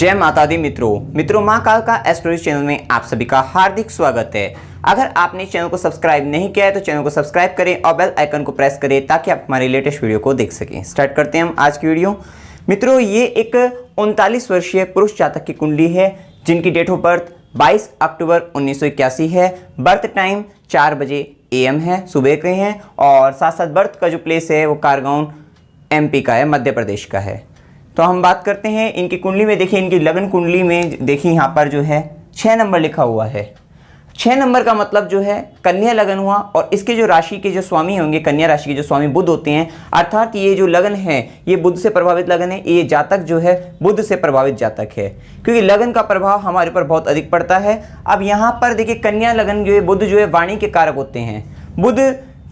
जय माता दी मित्रों माँ काल का एस्ट्रोलॉजी चैनल में आप सभी का हार्दिक स्वागत है। अगर आपने चैनल को सब्सक्राइब नहीं किया है तो चैनल को सब्सक्राइब करें और बेल आइकन को प्रेस करें ताकि आप हमारे लेटेस्ट वीडियो को देख सकें। स्टार्ट करते हैं हम आज की वीडियो। मित्रों, ये एक 39 वर्षीय पुरुष जातक की कुंडली है जिनकी डेट ऑफ बर्थ 22 अक्टूबर 1981 है। बर्थ टाइम 4 बजे AM है, सुबह के हैं, और साथ साथ बर्थ का जो प्लेस है वो कारगांव MP का है, मध्य प्रदेश का है। तो हम बात करते हैं इनकी कुंडली में। देखिए, इनकी लगन कुंडली में देखिए यहाँ पर जो है 6 नंबर लिखा हुआ है। 6 नंबर का मतलब जो है कन्या लगन हुआ, और इसके जो राशि के जो स्वामी होंगे, कन्या राशि के जो स्वामी बुध होते हैं, अर्थात ये जो लगन है ये बुध से प्रभावित लगन है। ये जातक जो है बुध से प्रभावित जातक है, क्योंकि लगन का प्रभाव हमारे ऊपर बहुत अधिक पड़ता है। अब यहाँ पर देखिए कन्या लगन जो है, बुध जो है वाणी के कारक होते हैं। बुध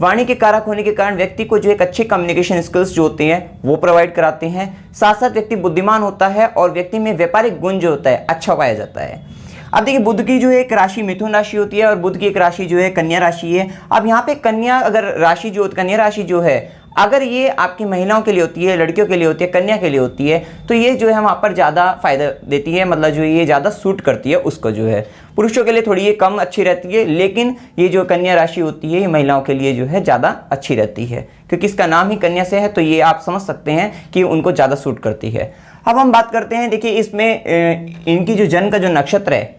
वाणी के कारक होने के कारण व्यक्ति को जो एक अच्छे कम्युनिकेशन स्किल्स जो होते हैं वो प्रोवाइड कराते हैं। साथ साथ व्यक्ति बुद्धिमान होता है और व्यक्ति में व्यापारिक गुण जो होता है अच्छा पाया जाता है। अब देखिए, बुध की जो एक राशि मिथुन राशि होती है और बुध की एक राशि जो है कन्या राशि है। अब यहाँ पे कन्या अगर राशि जो कन्या राशि जो है, अगर ये आपकी महिलाओं के लिए होती है, लड़कियों के लिए होती है, कन्या के लिए होती है, तो ये जो है वहाँ पर ज़्यादा फायदा देती है, मतलब जो ये ज़्यादा सूट करती है उसको जो है। पुरुषों के लिए थोड़ी ये कम अच्छी रहती है, लेकिन ये जो कन्या राशि होती है ये महिलाओं के लिए जो है ज़्यादा अच्छी रहती है, क्योंकि इसका नाम ही कन्या से है, तो ये आप समझ सकते हैं कि उनको ज़्यादा सूट करती है। अब हम बात करते हैं, देखिए इसमें इनकी जो जन्म का जो नक्षत्र है,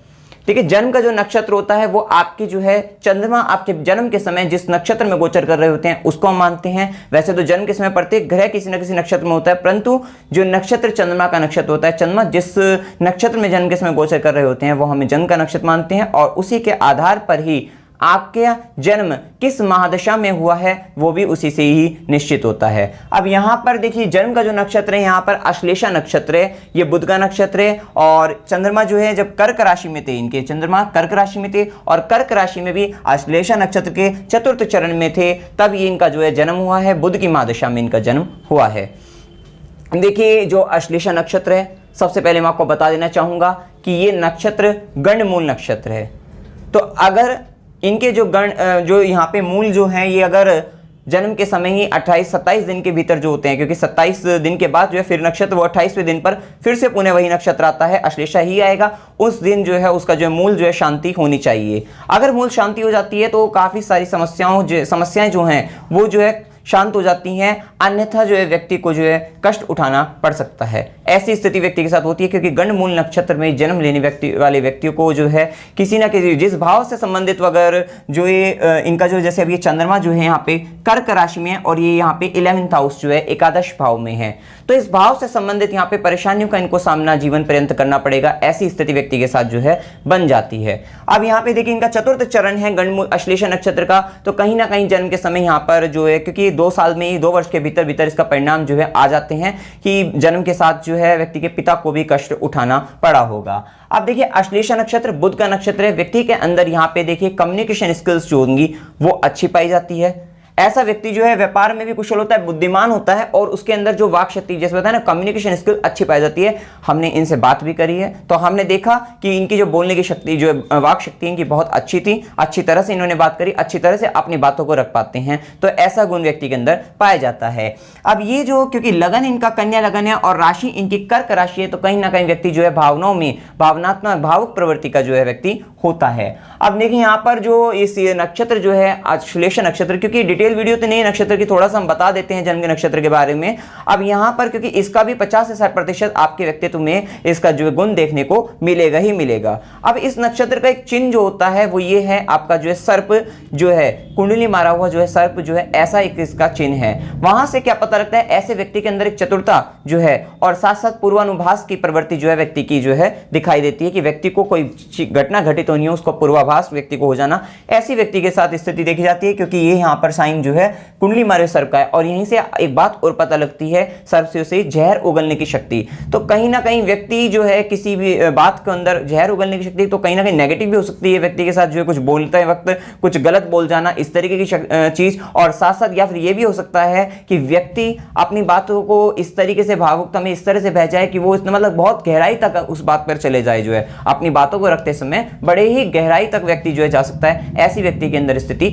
देखिए जन्म का जो नक्षत्र होता है वो आपकी जो है चंद्रमा आपके जन्म के समय जिस नक्षत्र में गोचर कर रहे होते हैं उसको हम मानते हैं। वैसे तो जन्म के समय प्रत्येक ग्रह किसी न किसी नक्षत्र में होता है, परंतु जो नक्षत्र चंद्रमा का नक्षत्र होता है, चंद्रमा जिस नक्षत्र में जन्म के समय गोचर कर रहे होते हैं वो हमें जन्म का नक्षत्र मानते हैं, और उसी के आधार पर ही आपके जन्म किस महादशा में हुआ है वो भी उसी से ही निश्चित होता है। अब यहाँ पर देखिए जन्म का जो नक्षत्र है यहाँ पर अश्लेषा नक्षत्र है, ये बुध का नक्षत्र है, और चंद्रमा जो है जब कर्क राशि में थे, इनके चंद्रमा कर्क राशि में थे, और कर्क राशि में भी अश्लेषा नक्षत्र के चतुर्थ चरण में थे, तब ये इनका जो है जन्म हुआ है, बुध की महादशा में इनका जन्म हुआ है। देखिए जो अश्लेषा नक्षत्र है, सबसे पहले मैं आपको बता देना चाहूँगा कि ये नक्षत्र गणमूल नक्षत्र है। तो अगर इनके जो गण जो यहाँ पे मूल जो हैं ये अगर जन्म के समय ही 28-27 दिन के भीतर जो होते हैं, क्योंकि 27 दिन के बाद जो है फिर नक्षत्र वो 28वें दिन पर फिर से पुनः वही नक्षत्र आता है, अश्लेषा ही आएगा। उस दिन जो है उसका जो मूल जो है शांति होनी चाहिए। अगर मूल शांति हो जाती है तो काफ़ी सारी समस्याएं जो हैं वो जो है शांत हो जाती हैं, अन्यथा जो है व्यक्ति को जो है कष्ट उठाना पड़ सकता है। ऐसी स्थिति व्यक्ति के साथ होती है, क्योंकि गणमूल नक्षत्र में जन्म लेने वाले व्यक्तियों को जो है किसी ना किसी जिस भाव से संबंधित अगर जो ये इनका जो जैसे अभी चंद्रमा जो है यहाँ पे कर्क राशि में है और ये यहाँ पे 11th हाउस जो है एकादश भाव में है, तो इस भाव से संबंधित यहाँ पे परेशानियों का इनको सामना जीवन पर्यंत करना पड़ेगा। ऐसी स्थिति व्यक्ति के साथ जो है बन जाती है। अब यहाँ पे देखिए इनका चतुर्थ चरण है गणमूल अश्लेषा नक्षत्र का, तो कहीं ना कहीं जन्म के समय यहाँ पर जो है, क्योंकि 2 साल में ही 2 वर्ष के भीतर इसका परिणाम जो है आ जाते हैं कि जन्म के साथ जो है व्यक्ति के पिता को भी कष्ट उठाना पड़ा होगा। अब देखिए अश्लेषा नक्षत्र बुध का नक्षत्र है, व्यक्ति के अंदर यहाँ पे देखिए कम्युनिकेशन स्किल्स जो होंगी वो अच्छी पाई जाती है। ऐसा व्यक्ति जो है व्यापार में भी कुशल होता है, बुद्धिमान होता है, और उसके अंदर जो वाक शक्ति जैसे बताया ना कम्युनिकेशन स्किल अच्छी पाई जाती है। हमने इनसे बात भी करी है तो हमने देखा कि इनकी जो बोलने की शक्ति जो वाक शक्ति इनकी बहुत अच्छी थी, अच्छी तरह से इन्होंने बात करी, अच्छी तरह से अपनी बातों को रख पाते हैं, तो ऐसा गुण व्यक्ति के अंदर पाया जाता है। अब ये जो क्योंकि लगन इनका कन्या लगन है और राशि इनकी कर्क राशि है, तो कहीं ना कहीं व्यक्ति जो है भावनाओं में भावनात्मक भावुक प्रवृत्ति का जो है व्यक्ति होता है। अब देखिए यहाँ पर जो इस नक्षत्र जो है अश्लेषा नक्षत्र, क्योंकि डिटेल वीडियो तो नहीं नक्षत्र की, थोड़ा सा हम बता देते हैं जन्म के नक्षत्र के बारे में। अब यहाँ पर क्योंकि इसका भी 50 से 60% आपके व्यक्तित्व में इसका जो गुण देखने को मिलेगा ही मिलेगा। अब इस नक्षत्र का एक चिन्ह जो होता है वो ये है, आपका जो है सर्प जो है कुंडली मारा हुआ जो है सर्प जो है, ऐसा एक इसका चिन्ह है। वहां से क्या पता लगता है, ऐसे व्यक्ति के अंदर एक चतुरता जो है और साथ साथ पूर्वानुभास की प्रवृत्ति जो है व्यक्ति की जो है दिखाई देती है, कि व्यक्ति को कोई घटना घटित होनी है उसको पूर्वाभास व्यक्ति को हो जाना, ऐसी व्यक्ति के साथ स्थिति देखी जाती है। क्योंकि ये यहाँ पर साइन जो है कुंडली मारे सर्प का है, और यहीं से एक बात और पता लगती है, सर्प से उसे जहर उगलने की शक्ति। तो कहीं ना कहीं व्यक्ति जो है किसी भी बात के अंदर जहर उगलने की शक्ति, तो कहीं ना कहीं नेगेटिव भी हो सकती है व्यक्ति के साथ, जो है कुछ बोलते हैं वक्त कुछ गलत बोल जाना, इस तरीके की चीज। और साथ साथ या फिर ये भी हो सकता है कि व्यक्ति अपनी बातों को इस तरीके से भावुकता में इस तरह से बह जाए कि वो मतलब बहुत गहराई तक उस बात पर चले जाए, जो है अपनी बातों को रखते समय बड़े ही गहराई तक व्यक्ति जो है जा सकता है। ऐसी व्यक्ति के अंदर स्थिति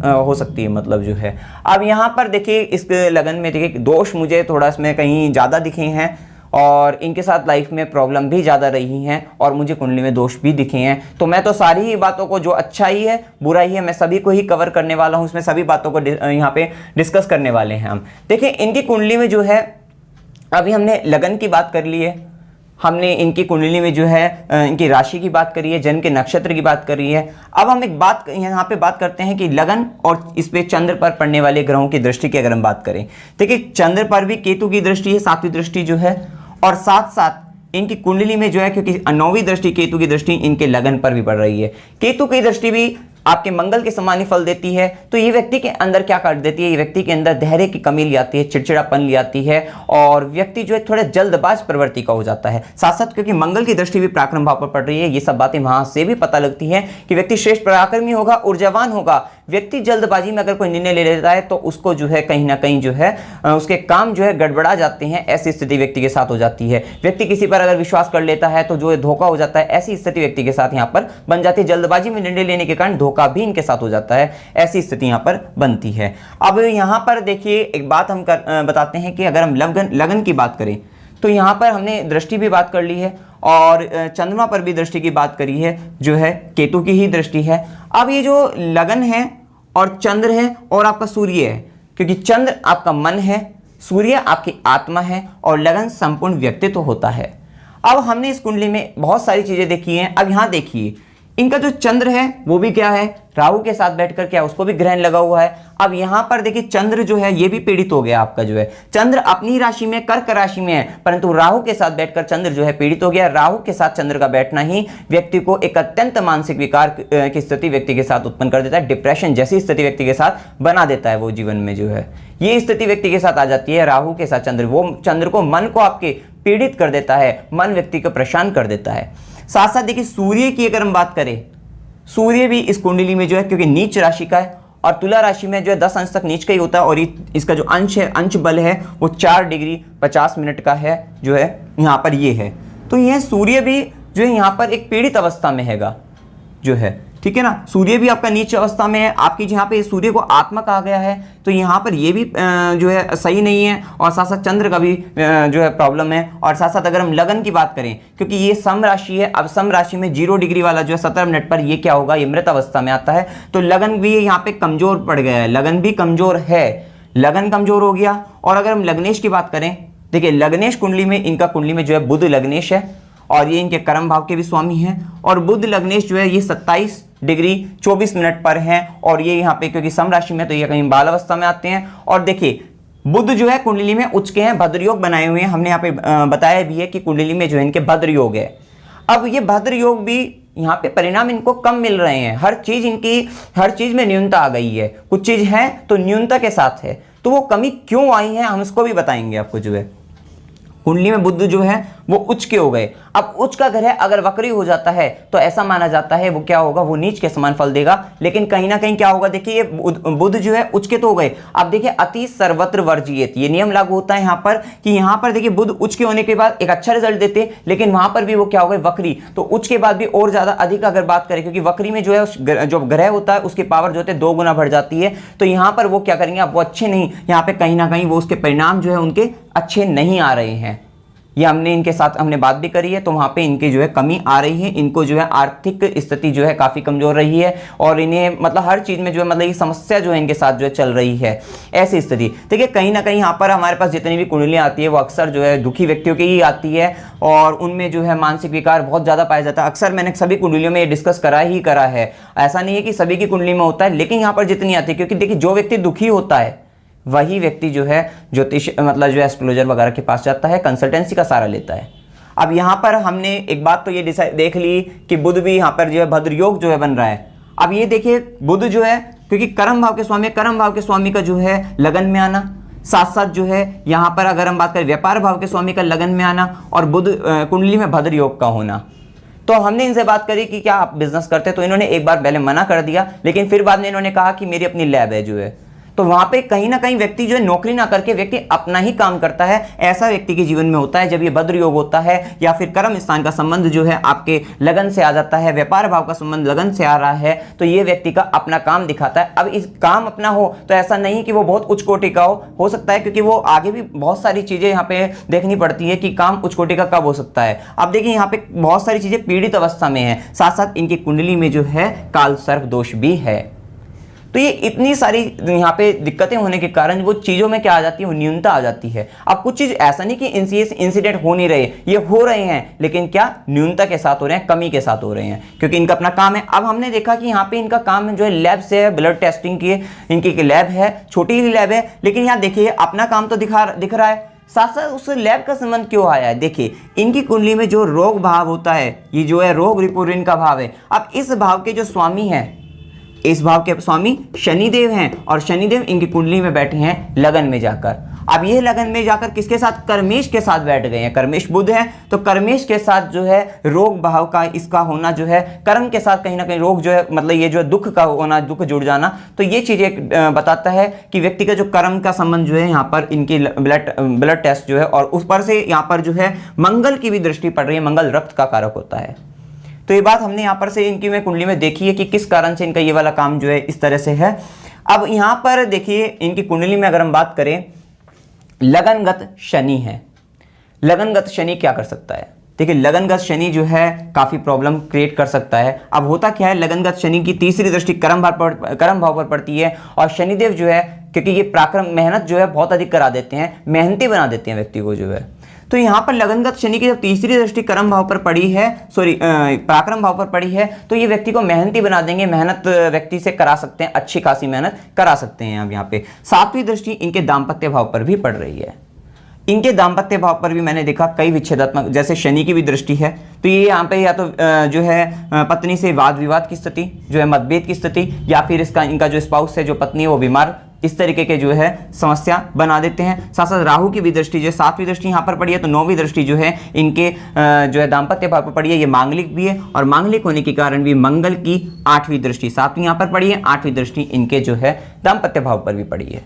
हो सकती है, मतलब जो है। अब यहाँ पर देखिए इस लगन में देखिए दोष मुझे थोड़ा इसमें कहीं ज़्यादा दिखे हैं, और इनके साथ लाइफ में प्रॉब्लम भी ज़्यादा रही हैं और मुझे कुंडली में दोष भी दिखे हैं। तो मैं तो सारी ही बातों को, जो अच्छाई है बुराई है, मैं सभी को ही कवर करने वाला हूँ। इसमें सभी बातों को यहाँ पे डिस्कस करने वाले हैं हम। देखिए इनकी कुंडली में जो है, अभी हमने लगन की बात कर ली है, हमने इनकी कुंडली में जो है इनकी राशि की बात करी है, जन्म के नक्षत्र की बात करी है। अब हम एक बात यहाँ पे बात करते हैं कि लगन और इस पे चंद्र पर पड़ने वाले ग्रहों की दृष्टि की अगर हम बात करें, देखिए चंद्र पर भी केतु की दृष्टि है, 7वीं दृष्टि जो है, और साथ साथ इनकी कुंडली में जो है, क्योंकि 9वीं दृष्टि केतु की दृष्टि इनके लगन पर भी पड़ रही है। केतु की दृष्टि भी आपके मंगल के समान ही फल देती है। तो ये व्यक्ति के अंदर क्या कर देती है, ये व्यक्ति के अंदर धैर्य की कमी ले आती है, चिड़चिड़ापन ले आती है, और व्यक्ति जो है थोड़ा जल्दबाज प्रवृत्ति का हो जाता है। साथ साथ क्योंकि मंगल की दृष्टि भी पराक्रम भाव पर पड़ रही है, ये सब बातें वहां से भी पता लगती है कि व्यक्ति श्रेष्ठ पराक्रमी होगा, ऊर्जावान होगा। व्यक्ति जल्दबाजी में अगर कोई निर्णय ले लेता है तो उसको जो है कहीं ना कहीं जो है उसके काम जो है गड़बड़ा जाते हैं। ऐसी स्थिति व्यक्ति के साथ हो जाती है। व्यक्ति किसी पर अगर विश्वास कर लेता है तो जो है धोखा हो जाता है। ऐसी स्थिति व्यक्ति के साथ यहाँ पर बन जाती है। जल्दबाजी में निर्णय लेने के कारण धोखा भी इनके साथ हो जाता है। ऐसी स्थिति यहाँ पर बनती है। अब यहाँ पर देखिए एक बात हम बताते हैं कि अगर हम लगन की बात करें तो यहाँ पर हमने दृष्टि भी बात कर ली है और चंद्रमा पर भी दृष्टि की बात करी है, जो है केतु की ही दृष्टि है। अब ये जो लगन है और चंद्र है और आपका सूर्य है, क्योंकि चंद्र आपका मन है, सूर्य आपकी आत्मा है और लगन संपूर्ण व्यक्तित्व होता है। अब हमने इस कुंडली में बहुत सारी चीजें देखी हैं। अब यहाँ देखिए इनका जो चंद्र है वो भी क्या है, राहु के साथ बैठकर क्या उसको भी ग्रहण लगा हुआ है। अब यहां पर देखिए चंद्र जो है ये भी पीड़ित हो गया आपका, जो है चंद्र अपनी राशि में कर्क राशि में है, परंतु राहु के साथ बैठकर चंद्र जो है पीड़ित हो गया। राहु के साथ चंद्र का बैठना ही व्यक्ति को एक अत्यंत मानसिक विकार की स्थिति व्यक्ति के साथ उत्पन्न कर देता है। डिप्रेशन जैसी स्थिति व्यक्ति के साथ बना देता है। वो जीवन में जो है ये स्थिति व्यक्ति के साथ आ जाती है। राहु के साथ चंद्र, वो चंद्र को, मन को आपके पीड़ित कर देता है, मन व्यक्ति को परेशान कर देता है। साथ साथ देखिए सूर्य की अगर हम बात करें, सूर्य भी इस कुंडली में जो है, क्योंकि नीच राशि का है और तुला राशि में जो है 10 अंश तक नीच का ही होता है, और इसका जो अंश है, अंश बल है वो 4 डिग्री 50 मिनट का है, जो है यहाँ पर ये है। तो यह सूर्य भी जो है यहाँ पर एक पीड़ित अवस्था में हैगा, जो है ठीक है ना। सूर्य भी आपका नीच अवस्था में है। आपकी जहाँ पे सूर्य को आत्मा कहा गया है, तो यहाँ पर ये भी जो है सही नहीं है, और साथ साथ चंद्र का भी जो है प्रॉब्लम है। और साथ साथ अगर हम लगन की बात करें, क्योंकि ये सम राशि है, अब सम राशि में 0 डिग्री वाला जो है 17 मिनट पर ये क्या होगा, ये मृत अवस्था में आता है। तो लगन भी यहाँ पे कमजोर पड़ गया है, लगन भी कमजोर है, लगन कमजोर हो गया। और अगर हम लग्नेश की बात करें, देखिए लग्नेश कुंडली में, इनका कुंडली में जो है बुध लग्नेश है और ये इनके कर्म भाव के भी स्वामी हैं। और बुध लग्नेश जो है ये 27 डिग्री 24 मिनट पर है, और ये यहाँ पे क्योंकि सम राशि में तो ये कहीं बाल अवस्था में आते हैं। और देखिए बुध जो है कुंडली में उच्च के हैं, भद्र योग बनाए हुए हैं। हमने यहाँ पे बताया भी है कि कुंडली में जो है इनके भद्र योग है। अब ये भद्र योग भी यहाँ पे परिणाम इनको कम मिल रहे हैं। हर चीज में न्यूनता आ गई है। कुछ चीज है तो न्यूनता के साथ है, तो वो कमी क्यों आई है हम इसको भी बताएंगे आपको। जो है कुंडली में बुध जो है वो उच्च के हो गए। अब उच्च का ग्रह अगर वक्री हो जाता है तो ऐसा माना जाता है वो क्या होगा, वो नीच के समान फल देगा। लेकिन कहीं ना कहीं क्या होगा, देखिए ये बुध जो है उच्च के तो हो गए। अब देखिए अति सर्वत्र वर्जियेत, ये नियम लागू होता है यहाँ पर कि यहाँ पर देखिए बुध उच्च के होने के बाद एक अच्छा रिजल्ट देते, लेकिन वहां पर भी वो क्या हो गए, वक्री। तो उच्च के बाद भी और ज्यादा अधिक अगर बात करें, क्योंकि वक्री में जो है जो ग्रह होता है उसकी पावर जो होती है 2 गुना बढ़ जाती है। तो यहाँ पर वो क्या करेंगे, अब वो अच्छे नहीं, यहाँ पे कहीं ना कहीं वो उसके परिणाम जो है उनके अच्छे नहीं आ रहे हैं। ये हमने इनके साथ हमने बात भी करी है, तो वहाँ पे इनकी जो है कमी आ रही है। इनको जो है आर्थिक स्थिति जो है काफ़ी कमज़ोर रही है, और इन्हें मतलब हर चीज़ में जो है मतलब ये समस्या जो है इनके साथ जो है चल रही है। ऐसी स्थिति देखिए कहीं ना कहीं यहाँ पर हमारे पास जितनी भी कुंडलियाँ आती है वो अक्सर जो है दुखी व्यक्तियों की ही आती है, और उनमें जो है मानसिक विकार बहुत ज़्यादा पाया जाता है। अक्सर मैंने सभी कुंडलियों में ये डिस्कस करा है। ऐसा नहीं है कि सभी की कुंडली में होता है, लेकिन यहाँ पर जितनी आती है, क्योंकि देखिए जो व्यक्ति दुखी होता है वही व्यक्ति जो है ज्योतिष मतलब जो एस्ट्रोलॉजर वगैरह के पास जाता है, कंसल्टेंसी का सहारा लेता है। अब यहाँ पर हमने एक बात तो ये देख ली कि बुध भी यहाँ पर जो है भद्र योग जो है बन रहा है। अब ये देखिए बुध जो है क्योंकि कर्म भाव के स्वामी का जो है लगन में आना, साथ साथ जो है यहाँ पर अगर हम बात करें व्यापार भाव के स्वामी का लगन में आना, और बुध कुंडली में भद्र योग का होना। तो हमने इनसे बात करी कि क्या आप बिजनेस करते हैं, तो इन्होंने एक बार पहले मना कर दिया, लेकिन फिर बाद में इन्होंने कहा कि मेरी अपनी लैब है जो है। तो वहां पे कहीं ना कहीं व्यक्ति जो है नौकरी ना करके व्यक्ति अपना ही काम करता है, ऐसा व्यक्ति के जीवन में होता है जब ये भद्र योग होता है, या फिर कर्म स्थान का संबंध जो है आपके लगन से आ जाता है, व्यापार भाव का संबंध लगन से आ रहा है, तो ये व्यक्ति का अपना काम दिखाता है। अब इस काम अपना हो तो ऐसा नहीं कि वो बहुत उच्च कोटि का हो सकता है, क्योंकि वो आगे भी बहुत सारी चीजें यहाँ पे देखनी पड़ती है कि काम उच्च कोटि का कब हो सकता है। अब देखिए यहाँ पे बहुत सारी चीजें पीड़ित अवस्था में है, साथ साथ इनकी कुंडली में जो है काल सर्प दोष भी है। तो ये इतनी सारी यहाँ पे दिक्कतें होने के कारण वो चीज़ों में क्या आ जाती है, वो न्यूनता आ जाती है। अब कुछ चीज़ ऐसा नहीं कि इंसिडेंट हो नहीं रहे, ये हो रहे हैं, लेकिन क्या न्यूनता के साथ हो रहे हैं, कमी के साथ हो रहे हैं, क्योंकि इनका अपना काम है। अब हमने देखा कि यहाँ पे इनका काम जो है लैब से है, ब्लड टेस्टिंग की इनकी लैब है, छोटी ही लैब है, लेकिन यहाँ देखिए अपना काम तो दिख रहा है, साथ साथ उस लैब का संबंध क्यों आया है। देखिए इनकी कुंडली में जो रोग भाव होता है, ये जो है रोग रिपुरिन का भाव है। अब इस भाव के जो स्वामी हैं, इस भाव के स्वामी शनिदेव हैं, और शनिदेव इनकी कुंडली में बैठे हैं लगन में जाकर। अब ये लगन में जाकर किसके साथ, कर्मेश के साथ बैठ गए हैं। कर्मेश बुध है, तो कर्मेश के साथ जो है रोग भाव का इसका होना जो है, कर्म के साथ कहीं ना कहीं रोग जो है, मतलब ये जो है दुख का होना, दुख जुड़ जाना, तो ये चीजें बताता है कि व्यक्ति का जो कर्म का संबंध जो है यहाँ पर इनकी ब्लड टेस्ट जो है, और उस पर से यहाँ पर जो है मंगल की भी दृष्टि पड़ रही है, मंगल रक्त का कारक होता है। तो ये बात हमने यहाँ पर से इनकी में कुंडली में देखी है कि किस कारण से इनका ये वाला काम जो है इस तरह से है। अब यहाँ पर देखिए इनकी कुंडली में अगर हम बात करें, लगनगत शनि है। लगनगत शनि क्या कर सकता है, देखिए लगनगत शनि जो है काफी प्रॉब्लम क्रिएट कर सकता है। अब होता क्या है, लगनगत शनि की तीसरी दृष्टि कर्म भाव पर पड़ती है, और शनिदेव जो है क्योंकि ये पराक्रम मेहनत जो है बहुत अधिक करा देते हैं, मेहनती बना देते हैं व्यक्ति को जो है। तो यहाँ पर लगनगत शनि की जब तीसरी दृष्टि कर्म भाव पर पड़ी है, पराक्रम भाव पर पड़ी है, तो ये व्यक्ति को मेहनती बना देंगे, मेहनत व्यक्ति से करा सकते हैं, अच्छी खासी मेहनत करा सकते हैं। अब यहाँ पे सातवीं दृष्टि इनके दाम्पत्य भाव पर भी पड़ रही है। इनके दाम्पत्य भाव पर भी मैंने देखा कई विच्छेदात्मक, जैसे शनि की भी दृष्टि है, तो ये यहाँ पे या तो जो है पत्नी से वाद विवाद की स्थिति, जो है मतभेद की स्थिति, या फिर इनका जो स्पाउस है, जो पत्नी है वो बीमार, इस तरीके के जो है समस्या बना देते हैं। साथ साथ राहु की भी दृष्टि, जो सातवीं दृष्टि यहाँ पर पड़ी है, तो नौवीं दृष्टि जो है इनके जो है दाम्पत्य भाव पर पड़ी है, ये मांगलिक भी है, और मांगलिक होने के कारण भी मंगल की आठवीं दृष्टि, सातवीं यहाँ पर पड़ी है, आठवीं दृष्टि इनके जो है दाम्पत्य भाव पर भी पड़ी है।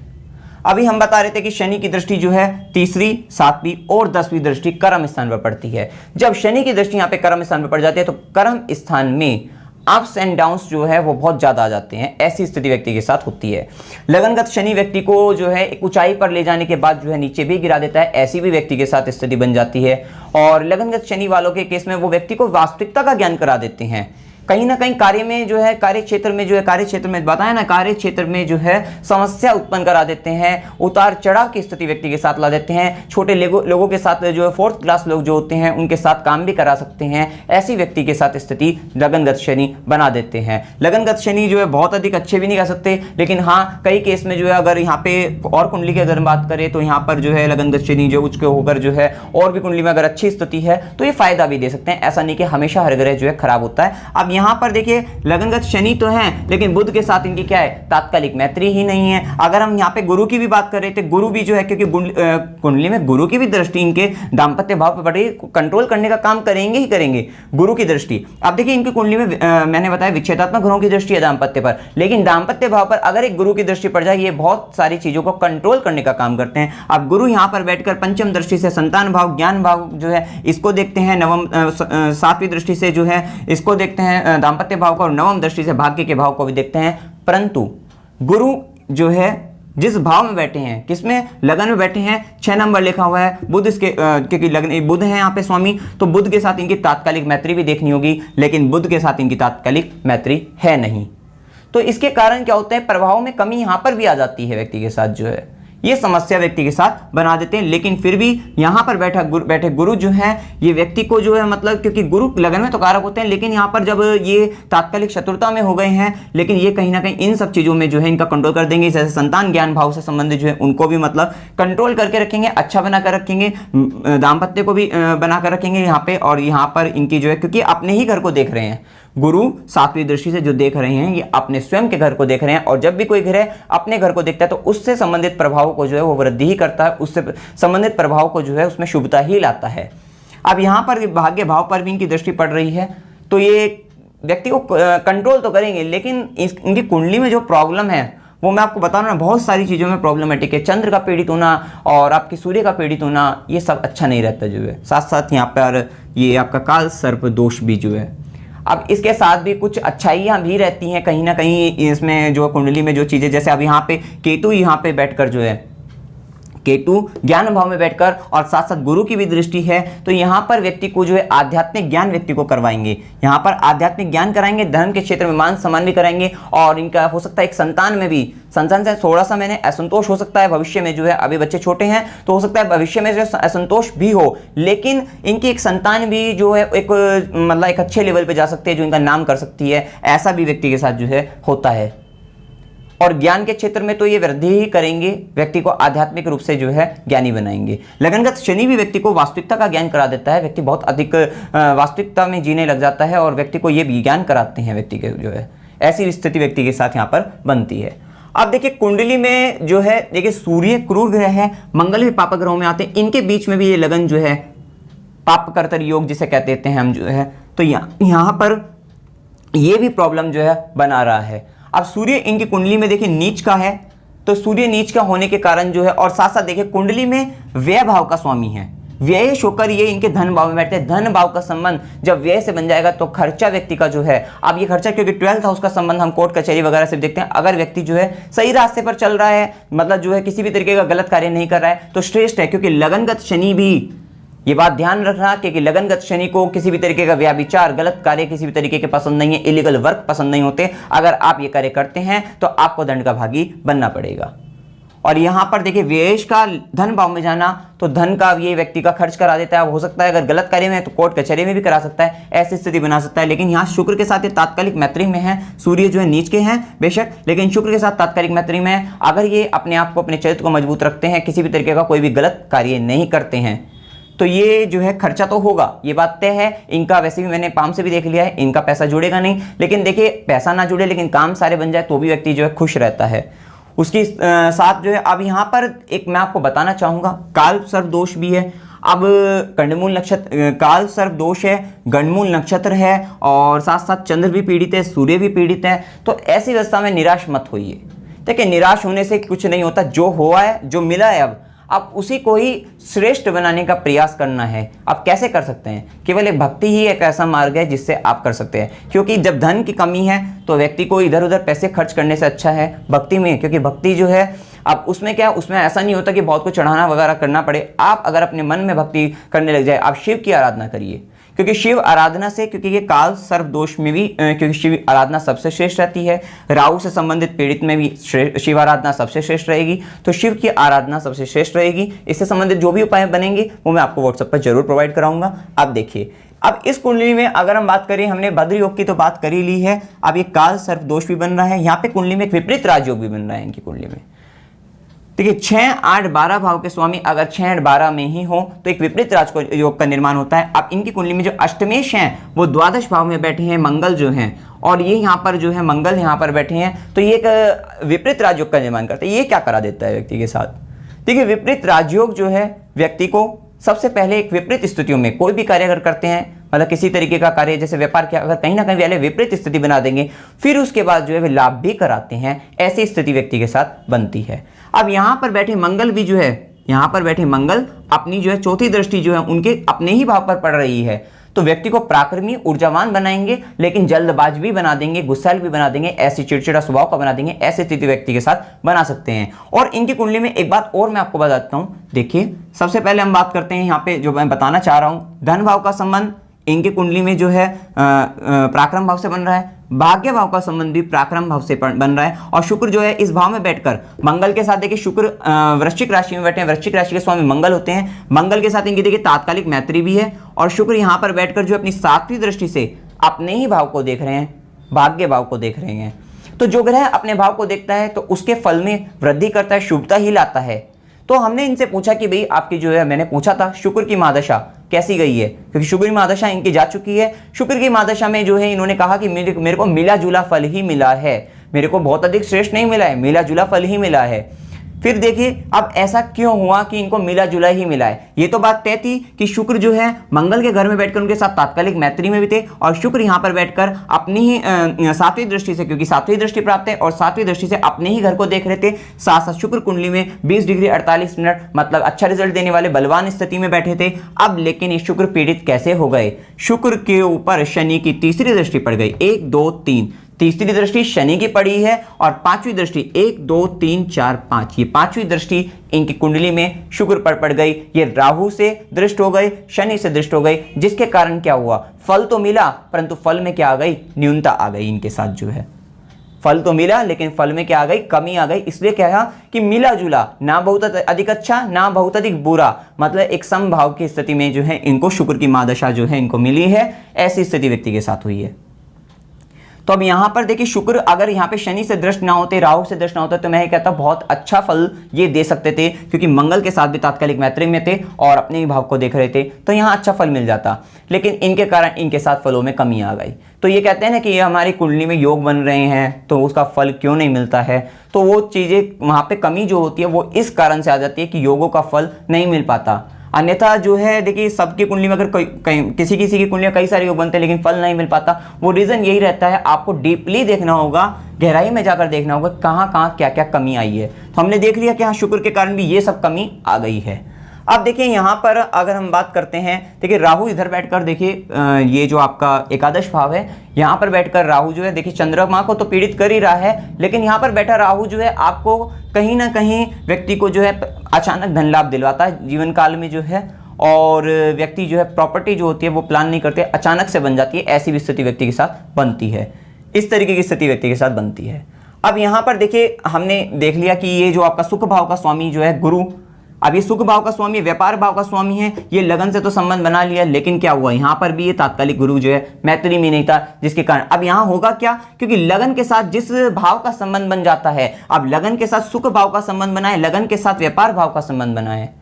अभी हम बता रहे थे कि शनि की दृष्टि जो है तीसरी, सातवीं और 10वीं दृष्टि कर्म स्थान पर पड़ती है। जब शनि की दृष्टि यहाँ पे कर्म स्थान पर पड़ जाती है, तो कर्म स्थान में अप्स एंड डाउन्स जो है वो बहुत ज्यादा आ जाते हैं, ऐसी स्थिति व्यक्ति के साथ होती है। लगनगत शनि व्यक्ति को जो है एक ऊंचाई पर ले जाने के बाद जो है नीचे भी गिरा देता है, ऐसी भी व्यक्ति के साथ स्थिति बन जाती है। और लगनगत शनि वालों के केस में वो व्यक्ति को वास्तविकता का ज्ञान करा देते हैं, कहीं ना कहीं कार्य में जो है, कार्य क्षेत्र में जो है, कार्य क्षेत्र में बताया ना, कार्य क्षेत्र में जो है समस्या उत्पन्न करा देते हैं, उतार चढ़ाव की स्थिति व्यक्ति के साथ ला देते हैं। छोटे लोगों के साथ जो है, फोर्थ क्लास लोग जो होते हैं उनके साथ काम भी करा सकते हैं, ऐसी व्यक्ति के साथ स्थिति लगनगत शनि बना देते हैं। लगनगत शनि जो है बहुत अधिक अच्छे भी नहीं कह सकते, लेकिन हाँ कई केस में जो है, अगर यहाँ पे और कुंडली की अगर बात करें तो यहाँ पर जो है लगनगत शनि जो उच्च होकर जो है और भी कुंडली में अगर अच्छी स्थिति है तो ये फायदा भी दे सकते हैं। ऐसा नहीं कि हमेशा हर ग्रह जो है खराब होता है। अब यहाँ पर देखिए लगनगत शनि तो है, लेकिन बुध के साथ इनकी क्या है, तात्कालिक मैत्री ही नहीं है। अगर हम यहाँ पे गुरु की भी बात कर रहे थे, गुरु भी जो है, क्योंकि कुंडली में गुरु की भी दृष्टि इनके दाम्पत्य भाव पर पड़ी, कंट्रोल करने का काम करेंगे ही करेंगे गुरु की दृष्टि। अब देखिए इनकी कुंडली में मैंने बताया विच्छेदात्मक ग्रहों की दृष्टि है दाम्पत्य पर, लेकिन दाम्पत्य भाव पर अगर एक गुरु की दृष्टि पड़ जाए, ये बहुत सारी चीजों को कंट्रोल करने का काम करते हैं। अब गुरु यहाँ पर बैठकर पंचम दृष्टि से संतान भाव, ज्ञान भाव जो है इसको देखते हैं, नवम सातवीं दृष्टि से जो है इसको देखते हैं दाम्पत्य भाव को, और नवम दृष्टि से भाग्य के भाव को भी देखते हैं। परंतु गुरु जो है जिस भाव में बैठे हैं, किसमें, लगन में बैठे हैं, 6 नंबर लिखा हुआ है, बुध इसके क्योंकि लगन बुध है यहाँ पे स्वामी, तो बुध के साथ इनकी तात्कालिक मैत्री भी देखनी होगी, लेकिन बुध के साथ इनकी तात्कालिक मैत्री है नहीं। तो इसके कारण क्या होता है, प्रभाव में कमी यहाँ पर भी आ जाती है व्यक्ति के साथ, जो है ये समस्या व्यक्ति के साथ बना देते हैं। लेकिन फिर भी यहाँ पर बैठे गुरु जो है, ये व्यक्ति को जो है, मतलब क्योंकि गुरु लगन में तो कारक होते हैं, लेकिन यहाँ पर जब ये तात्कालिक शत्रुता में हो गए हैं, लेकिन ये कहीं ना कहीं इन सब चीजों में जो है इनका कंट्रोल कर देंगे। जैसे संतान ज्ञान भाव से संबंधित जो है उनको भी मतलब कंट्रोल करके रखेंगे, अच्छा बनाकर रखेंगे, दाम्पत्य को भी बनाकर रखेंगे यहाँ पे। और यहाँ पर इनकी जो है, क्योंकि अपने ही घर को देख रहे हैं, गुरु सातवीं दृष्टि से जो देख रहे हैं, ये अपने स्वयं के घर को देख रहे हैं, और जब भी कोई ग्रह अपने घर को देखता है तो उससे संबंधित प्रभाव को जो है वो वृद्धि ही करता है, उससे संबंधित प्रभाव को जो है उसमें शुभता ही लाता है। अब यहाँ पर भाग्य भाव पर भी इनकी दृष्टि पड़ रही है, तो ये व्यक्ति को कंट्रोल तो करेंगे, लेकिन इनकी कुंडली में जो प्रॉब्लम है वो मैं आपको बता रहा हूँ ना, बहुत सारी चीज़ों में प्रॉब्लमेटिक है। चंद्र का पीड़ित होना और आपके सूर्य का पीड़ित होना, ये सब अच्छा नहीं रहता जो है। साथ साथ यहाँ पर ये आपका काल सर्प दोष भी जो है। अब इसके साथ भी कुछ अच्छाइयाँ भी रहती हैं कहीं ना कहीं इसमें, जो कुंडली में जो चीज़ें, जैसे अब यहाँ पे केतु यहाँ पे बैठकर जो है, केतु ज्ञान भाव में बैठकर और साथ साथ गुरु की भी दृष्टि है, तो यहाँ पर व्यक्ति को जो है आध्यात्मिक ज्ञान व्यक्ति को करवाएंगे। यहाँ पर आध्यात्मिक ज्ञान कराएंगे, धर्म के क्षेत्र में मान सम्मान भी कराएंगे, और इनका हो सकता है एक संतान में भी, संतान से थोड़ा सा मैंने असंतोष हो सकता है भविष्य में जो है। अभी बच्चे छोटे हैं तो हो सकता है भविष्य में जो असंतोष भी हो, लेकिन इनकी एक संतान भी जो है एक मतलब एक अच्छे लेवल पे जा सकती है, जो इनका नाम कर सकती है। ऐसा भी व्यक्ति के साथ जो है होता है। और ज्ञान के क्षेत्र में तो ये वृद्धि ही करेंगे, व्यक्ति को आध्यात्मिक रूप से जो है ज्ञानी बनाएंगे। लगनगत शनि भी व्यक्ति को वास्तविकता का ज्ञान करा देता है, व्यक्ति बहुत अधिक वास्तविकता में जीने लग जाता है, और व्यक्ति को ये भी ज्ञान कराते हैं व्यक्ति के जो है। ऐसी स्थिति व्यक्ति के साथ यहाँ पर बनती है। अब देखिए कुंडली में जो है, देखिए सूर्य क्रूर ग्रह है, मंगल भी पाप ग्रहों में आते हैं, इनके बीच में भी ये लगन जो है पाप कर्तर योग जिसे कहते हैं हम जो है, तो यहाँ पर ये भी प्रॉब्लम जो है बना रहा है। अब सूर्य इनकी कुंडली में देखिए नीच का है, तो सूर्य नीच का होने के कारण जो है, और साथ साथ देखिए कुंडली में व्यय भाव का स्वामी है, व्यय होकर ये इनके धन भाव में बैठते हैं। धन भाव का संबंध जब व्यय से बन जाएगा तो खर्चा व्यक्ति का जो है, अब ये खर्चा क्योंकि 12th हाउस का संबंध हम कोर्ट कचहरी वगैरह से देखते हैं। अगर व्यक्ति जो है सही रास्ते पर चल रहा है, मतलब जो है किसी भी तरीके का गलत कार्य नहीं कर रहा है, तो श्रेष्ठ है। क्योंकि लगनगत शनि भी, ये बात ध्यान रखना कि लगनगत शनि को किसी भी तरीके का व्याभिचार, गलत कार्य किसी भी तरीके के पसंद नहीं है, इलीगल वर्क पसंद नहीं होते। अगर आप ये कार्य करते हैं तो आपको दंड का भागी बनना पड़ेगा। और यहाँ पर देखिए व्यय का धन भाव में जाना, तो धन का ये व्यक्ति का खर्च करा देता है। हो सकता है अगर गलत कार्य में है तो कोर्ट कचहरी में भी करा सकता है, ऐसी स्थिति बना सकता है। लेकिन यहाँ शुक्र के साथ ये तात्कालिक मैत्री में है, सूर्य जो है नीच के हैं बेशक, लेकिन शुक्र के साथ तात्कालिक मैत्री में है। अगर ये अपने आप को, अपने चरित्र को मजबूत रखते हैं, किसी भी तरीके का कोई भी गलत कार्य नहीं करते हैं, तो ये जो है खर्चा तो होगा, ये बात तय है। इनका वैसे भी मैंने पाम से भी देख लिया है, इनका पैसा जुड़ेगा नहीं। लेकिन देखिए पैसा ना जुड़े लेकिन काम सारे बन जाए तो भी व्यक्ति जो है खुश रहता है। उसकी साथ जो है, अब यहाँ पर एक मैं आपको बताना चाहूँगा, काल सर्प दोष भी है। अब गंडमूल नक्षत्र, काल सर्प दोष है, गंडमूल नक्षत्र है, और साथ साथ चंद्र भी पीड़ित है, सूर्य भी पीड़ित है। तो ऐसी अवस्था में निराश मत होइए। देखिए निराश होने से कुछ नहीं होता, जो हुआ है, जो मिला है, अब उसी को ही श्रेष्ठ बनाने का प्रयास करना है। आप कैसे कर सकते हैं? केवल एक भक्ति ही एक ऐसा मार्ग है जिससे आप कर सकते हैं। क्योंकि जब धन की कमी है तो व्यक्ति को इधर उधर पैसे खर्च करने से अच्छा है भक्ति में, क्योंकि भक्ति जो है, अब उसमें क्या, उसमें ऐसा नहीं होता कि बहुत कुछ चढ़ाना वगैरह करना पड़े। आप अगर अपने मन में भक्ति करने लग जाए, आप शिव की आराधना करिए, क्योंकि शिव आराधना से, क्योंकि ये काल सर्प दोष में भी क्योंकि शिव आराधना सबसे श्रेष्ठ रहती है, राहु से संबंधित पीड़ित में भी शिव आराधना सबसे श्रेष्ठ रहेगी, तो शिव की आराधना सबसे श्रेष्ठ रहेगी। इससे संबंधित जो भी उपाय बनेंगे वो मैं आपको व्हाट्सएप पर जरूर प्रोवाइड कराऊंगा। आप देखिए, अब इस कुंडली में अगर हम बात करें, हमने भद्र योग की तो बात कर ही ली है, अब ये काल सर्प दोष भी बन रहा है। यहाँ पे कुंडली में एक विपरीत राजयोग भी बन रहा है इनकी कुंडली में। देखिए 6, 8, 12 भाव के स्वामी अगर 6, 8, 12 में ही हो तो एक विपरीत राज योग का निर्माण होता है। अब इनकी कुंडली में जो अष्टमेश हैं वो द्वादश भाव में बैठे हैं, मंगल जो हैं, और ये यहाँ पर जो है मंगल यहाँ पर बैठे हैं, तो ये एक विपरीत राजयोग का निर्माण करते हैं। ये क्या करा देता है व्यक्ति के साथ? देखिए विपरीत राजयोग जो है व्यक्ति को सबसे पहले एक विपरीत स्थितियों में कोई भी कार्य अगर करते हैं, मतलब किसी तरीके का कार्य, जैसे व्यापार किया, अगर कहीं ना कहीं पहले विपरीत स्थिति बना देंगे, फिर उसके बाद जो है वे लाभ भी कराते हैं। ऐसी स्थिति व्यक्ति के साथ बनती है। अब यहाँ पर बैठे मंगल भी जो है, यहाँ पर बैठे मंगल अपनी जो है चौथी दृष्टि जो है उनके अपने ही भाव पर पड़ रही है, तो व्यक्ति को पराक्रमी, ऊर्जावान बनाएंगे, लेकिन जल्दबाज भी बना देंगे, गुस्सैल भी बना देंगे, ऐसी चिड़चिड़ा स्वभाव का बना देंगे। ऐसी स्थिति व्यक्ति के साथ बना सकते हैं। और इनकी कुंडली में एक बात और मैं आपको बताता हूं। देखिए सबसे पहले हम बात करते हैं यहाँ पे, जो मैं बताना चाह रहा हूँ, धन भाव का संबंध इनकी कुंडली में जो है पराक्रम भाव से बन रहा है, भाग्य भाव का संबंध भी पराक्रम भाव से बन रहा है, और शुक्र जो है इस भाव में बैठकर मंगल के साथ, देखिए शुक्र वृश्चिक राशि में बैठे हैं, वृश्चिक राशि के स्वामी मंगल होते हैं, मंगल के साथ इनकी देखिए तात्कालिक मैत्री भी है, और शुक्र यहाँ पर बैठकर जो अपनी 7वीं दृष्टि से अपने ही भाव को देख रहे हैं, भाग्य भाव को देख रहे हैं। तो जो ग्रह अपने भाव को देखता है तो उसके फल में वृद्धि करता है, शुभता ही लाता है। तो हमने इनसे पूछा कि भाई आपकी जो है, मैंने पूछा था शुक्र की महादशा कैसी गई है, क्योंकि शुक्र की महादशा इनकी जा चुकी है। शुक्र की महादशा में जो है इन्होंने कहा कि मेरे को मिला जुला फल ही मिला है, मेरे को बहुत अधिक श्रेष्ठ नहीं मिला है, मिला जुला फल ही मिला है। फिर देखिए अब ऐसा क्यों हुआ कि इनको मिला जुला ही मिला है। ये तो बात तय थी कि शुक्र जो है मंगल के घर में बैठकर उनके साथ तात्कालिक मैत्री में भी थे, और शुक्र यहाँ पर बैठकर अपनी ही सातवीं दृष्टि से, क्योंकि सातवीं दृष्टि प्राप्त है और सातवीं दृष्टि से अपने ही घर को देख रहे थे, साथ साथ शुक्र कुंडली में 20 डिग्री 48 मिनट मतलब अच्छा रिजल्ट देने वाले बलवान स्थिति में बैठे थे। अब लेकिन ये शुक्र पीड़ित कैसे हो गए? शुक्र के ऊपर शनि की तीसरी दृष्टि पड़ गई, 1 2 3, तीसरी दृष्टि शनि की पड़ी है, और पांचवी दृष्टि 1 2 3 4 5, ये पांचवी दृष्टि इनकी कुंडली में शुक्र पर पड़ गई। ये राहु से दृष्ट हो गए, शनि से दृष्ट हो गई, जिसके कारण क्या हुआ? फल तो मिला परंतु फल में क्या आ गई? न्यूनता आ गई इनके साथ जो है। फल तो मिला लेकिन फल में क्या आ गई? कमी आ गई। इसलिए कहा कि मिला जुला, ना बहुत अधिक अच्छा ना बहुत अधिक बुरा, मतलब एक समभाव की स्थिति में जो है इनको शुक्र की महादशा जो है इनको मिली है। ऐसी स्थिति व्यक्ति के साथ हुई है। तो अब यहां पर देखिए शुक्र अगर यहां पे शनि से दृष्ट ना होते, राहु से दृष्ट ना होते, तो मैं ये कहता बहुत अच्छा फल ये दे सकते थे, क्योंकि मंगल के साथ भी तात्कालिक मैत्री में थे और अपने ही भाव को देख रहे थे, तो यहां अच्छा फल मिल जाता। लेकिन इनके कारण इनके साथ फलों में कमी आ गई। तो ये कहते हैं ना कि ये हमारी कुंडली में योग बन रहे हैं तो उसका फल क्यों नहीं मिलता है? तो वो चीजें वहां पे कमी जो होती है वो इस कारण से आ जाती है कि योगों का फल नहीं मिल पाता। अन्यथा जो है देखिए सबकी कुंडली में अगर किसी किसी की कुंडली में कई सारे योग बनते हैं लेकिन फल नहीं मिल पाता, वो रीजन यही रहता है। आपको डीपली देखना होगा, गहराई में जाकर देखना होगा कहाँ कहाँ क्या क्या कमी आई है। तो हमने देख लिया कि हाँ शुक्र के कारण भी ये सब कमी आ गई है। अब देखिए यहाँ पर अगर हम बात करते हैं, देखिए राहु इधर बैठकर देखिए ये जो आपका एकादश भाव है, यहाँ पर बैठकर राहु जो है देखिए चंद्रमा को तो पीड़ित कर ही रहा है, लेकिन यहाँ पर बैठा राहु जो है आपको कहीं ना कहीं व्यक्ति को जो है अचानक धन लाभ दिलवाता है जीवन काल में जो है, और व्यक्ति जो है प्रॉपर्टी जो होती है वो प्लान नहीं करते, अचानक से बन जाती है। ऐसी भी स्थिति व्यक्ति के साथ बनती है, इस तरीके की स्थिति व्यक्ति के साथ बनती है। अब यहाँ पर देखिए हमने देख लिया कि ये जो आपका सुख भाव का स्वामी जो है गुरु, अब ये सुख भाव का स्वामी व्यापार भाव का स्वामी है, ये लगन से तो संबंध बना लिया, लेकिन क्या हुआ यहाँ पर भी ये तात्कालिक गुरु जो है मैत्री में नहीं था, जिसके कारण अब यहाँ होगा क्या? क्योंकि लगन के साथ जिस भाव का संबंध बन जाता है, अब लगन के साथ सुख भाव का संबंध बना है, लगन के साथ व्यापार भाव का संबंध बना है,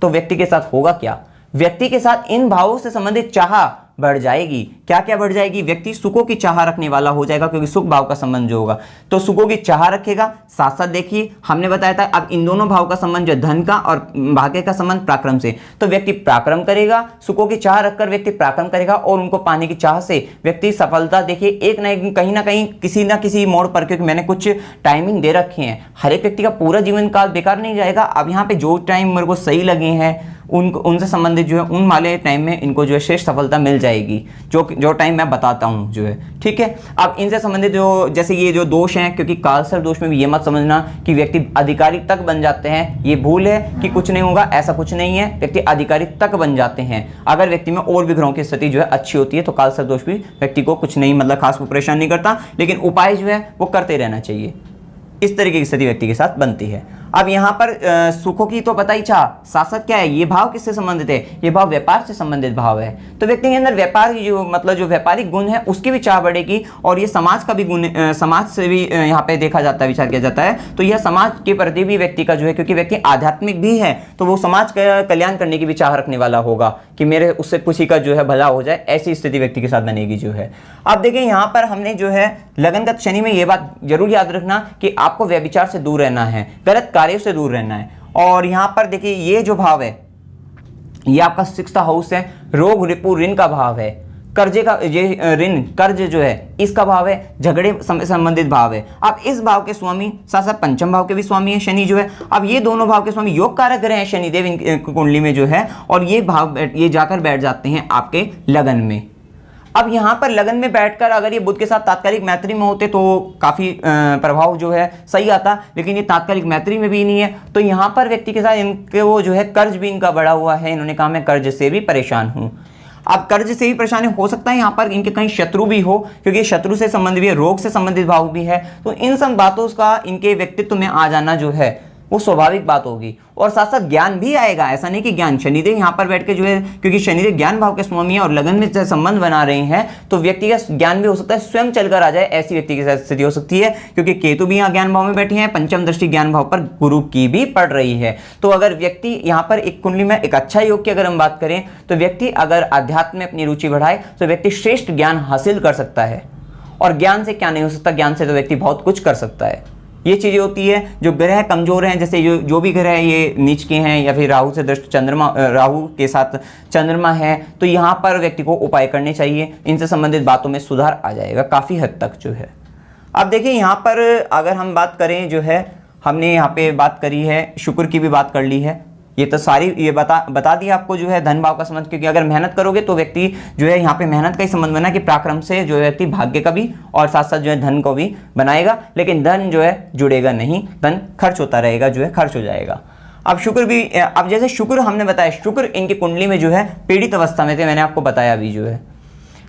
तो व्यक्ति के साथ होगा क्या? व्यक्ति के साथ इन भावों से संबंधित चाह बढ़ जाएगी। क्या क्या बढ़ जाएगी? व्यक्ति सुखों की चाह रखने वाला हो जाएगा, क्योंकि सुख भाव का संबंध जो होगा तो सुखों की चाह रखेगा। साथ साथ देखिए हमने बताया था अब इन दोनों भाव का संबंध जो धन का और भाग्य का संबंध पराक्रम से, तो व्यक्ति पराक्रम करेगा, सुखों की चाह रखकर व्यक्ति पराक्रम करेगा, और उनको पाने की चाह से व्यक्ति सफलता देखिए एक ना कहीं किसी ना किसी मोड़ पर, क्योंकि मैंने कुछ टाइमिंग दे रखे हैं, हर एक व्यक्ति का पूरा जीवन काल बेकार नहीं जाएगा। अब यहाँ पे जो टाइम मेरे को सही लगे हैं उनसे संबंधित जो है उन वाले टाइम में इनको जो है श्रेष्ठ सफलता मिल जाएगी, जो टाइम मैं बताता हूँ जो है, ठीक है। अब इनसे संबंधित जो जैसे ये जो दोष हैं, क्योंकि कालसर्प दोष में भी ये मत समझना कि व्यक्ति अधिकारी तक बन जाते हैं, ये भूल है कि कुछ नहीं होगा, ऐसा कुछ नहीं है। व्यक्ति अधिकारी तक बन जाते हैं अगर व्यक्ति में और भी ग्रहों की स्थिति जो है अच्छी होती है, तो कालसर्प दोष भी व्यक्ति को कुछ नहीं मतलब खास परेशान नहीं करता, लेकिन उपाय जो है वो करते रहना चाहिए। इस तरीके की स्थिति व्यक्ति के साथ बनती है। अब यहाँ पर सुखों की तो पता ही चाह, साथ साथ क्या है, ये भाव किससे संबंधित है? ये भाव व्यापार से संबंधित भाव है, तो व्यक्ति के अंदर व्यापार जो मतलब जो व्यापारिक गुण है उसकी भी चाह बढ़ेगी, और ये समाज का भी गुण, समाज से भी यहाँ पे देखा जाता है, विचार किया जाता है, तो यह समाज के प्रति भी व्यक्ति का जो है, क्योंकि व्यक्ति आध्यात्मिक भी है तो वो समाज का कल्याण करने की भी चाह रखने वाला होगा कि मेरे उससे किसी का जो है भला हो जाए, ऐसी स्थिति व्यक्ति के साथ बनेगी जो है। अब देखिए यहाँ पर हमने जो है लगनगत शनि में ये बात जरूर याद रखना कि आपको व्यभिचार से दूर रहना है, गलत कार्यों से दूर रहना है। और यहाँ पर देखिए ये जो भाव है ये आपका 6th हाउस है, रोग रिपु ऋण का भाव है, कर्जे का ये ऋण कर्ज जो है इसका भाव है, झगड़े संबंधित भाव है। अब इस भाव के स्वामी साथ साथ पंचम भाव के भी स्वामी है शनि जो है। अब ये दोनों भाव के स्वामी योग कारक ग्रह हैं शनिदेव इन कुंडली में जो है, और ये भाव ये जाकर बैठ जाते हैं आपके लगन में। अब यहाँ पर लगन में बैठकर अगर ये बुध के साथ तात्कालिक मैत्री में होते तो काफ़ी प्रभाव जो है सही आता, लेकिन ये तात्कालिक मैत्री में भी नहीं है, तो यहाँ पर व्यक्ति के साथ इनके वो जो है कर्ज भी इनका बढ़ा हुआ है। इन्होंने कहा मैं कर्ज से भी परेशान हूँ। अब कर्ज से भी परेशानी हो सकता है, यहाँ पर इनके कहीं शत्रु भी हो, क्योंकि शत्रु से संबंधित भी है, रोग से संबंधित भाव भी है, तो इन सब बातों का इनके व्यक्तित्व में आ जाना जो है वो स्वाभाविक बात होगी। और साथ साथ ज्ञान भी आएगा, ऐसा नहीं कि ज्ञान, शनिदेव यहाँ पर बैठ के जो है, क्योंकि शनिदेव ज्ञान भाव के स्वामी है और लगन में संबंध बना रहे हैं, तो व्यक्ति का ज्ञान भी हो सकता है स्वयं चलकर आ जाए, ऐसी व्यक्ति की स्थिति हो सकती है। क्योंकि केतु भी यहाँ ज्ञान भाव में बैठे हैं, पंचम दृष्टि ज्ञान भाव पर गुरु की भी पड़ रही है। तो अगर व्यक्ति यहाँ पर एक कुंडली में एक अच्छा योग की अगर हम बात करें, तो व्यक्ति अगर अध्यात्म में अपनी रुचि बढ़ाए तो व्यक्ति श्रेष्ठ ज्ञान हासिल कर सकता है। और ज्ञान से क्या नहीं हो सकता, ज्ञान से तो व्यक्ति बहुत कुछ कर सकता है। ये चीज़ें होती है। जो ग्रह कमज़ोर हैं, जैसे जो भी ग्रह ये नीच के हैं या फिर राहु से दृष्ट चंद्रमा, राहु के साथ चंद्रमा है, तो यहाँ पर व्यक्ति को उपाय करने चाहिए। इनसे संबंधित बातों में सुधार आ जाएगा काफ़ी हद तक जो है। अब देखिए यहाँ पर अगर हम बात करें जो है, हमने यहाँ पे बात करी है, शुक्र की भी बात कर ली है। ये तो सारी ये बता दिया आपको जो है धन भाव का संबंध, क्योंकि अगर मेहनत करोगे तो व्यक्ति जो है यहाँ पे मेहनत का ही संबंध बना कि पराक्रम से जो व्यक्ति भाग्य का भी और साथ साथ जो है धन को भी बनाएगा, लेकिन धन जो है जुड़ेगा नहीं, धन खर्च होता रहेगा, जो है खर्च हो जाएगा। अब शुक्र भी, अब जैसे शुक्र हमने बताया, शुक्र इनकी कुंडली में जो है पीड़ित अवस्था में थे, मैंने आपको बताया अभी जो है।